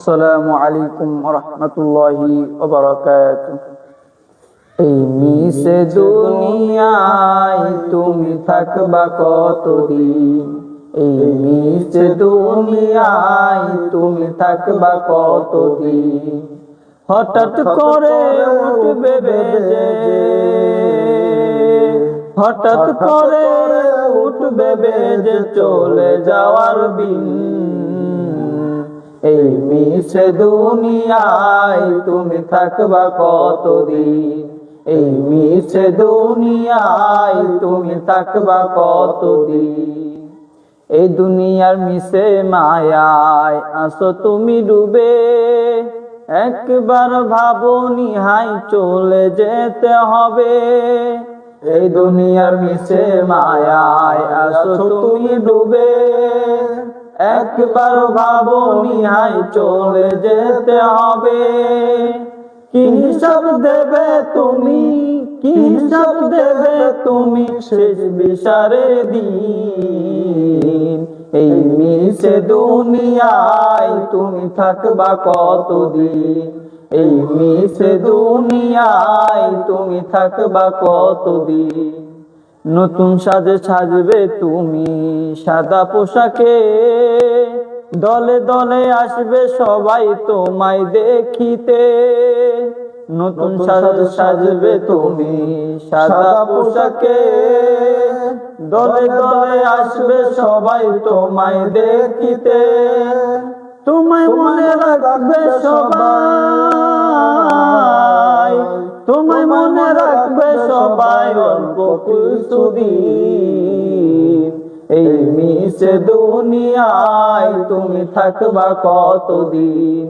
আসসালামু আলাইকুম ওয়া রাহমাতুল্লাহি ওয়া বারাকাতুহু। এই মিশে দুনিয়ায় তুমি থাকবা কতদিন? এই মিশে দুনিয়ায় তুমি থাকবা কতদিন? হঠাৎ করে উঠবে বেজে, হঠাৎ করে উঠবে বেজে চলে যাওয়ার দিন। এই মিশে দুনিয়ায় তুমি থাকবা কতদিন? এই মিশে দুনিয়ায় তুমি থাকবা কতদিন? এই দুনিয়ার মিশে মায়ায় আসো তুমি ডুবে, একবার ভাবনি হাই চলে যেতে হবে। এই দুনিয়ার মিশে মায়ায় আসো তুমি ডুবে, একবার ভাবনি হাই চলে যেতে হবে। কি হিসাব দেবে তুমি, কি হিসাব দেবে তুমি শেষ বিচারের দিন? এই মিশে দুনিয়ায় তুমি থাকবা কতদিন? এই মিশে দুনিয়ায় তুমি থাকবা কতদিন? নতুন সাজে সাজবে তুমি সাদা পোশাকে, দলে দলে আসবে সবাই তোমায় দেখিতে। নতুন সাজে সাজবে তুমি সাদা পোশাকে, দলে দলে আসবে সবাই তোমায় দেখিতে। তোমায় মনে রাখবে সবাই, তোমায় মনে রাখবে সবাই অল্প কিছুদিন। এই মিশে দুনিয়ায় তুমি থাকবা কতদিন?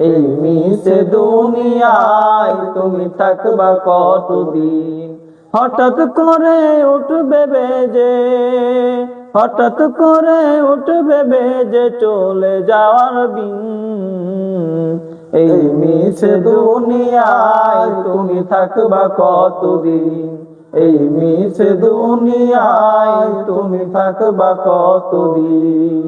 এই মিশে দুনিয়ায় তুমি থাকবা কতদিন? হঠাৎ করে উঠবে বেজে, হঠাৎ করে উঠবে বেজে চলে যাওয়ার দিন। এই মিশে দুনিয়ায় তুমি থাকবা কতদিন? এই মিশে দুনিয়ায় তুমি থাকবা কতদিন?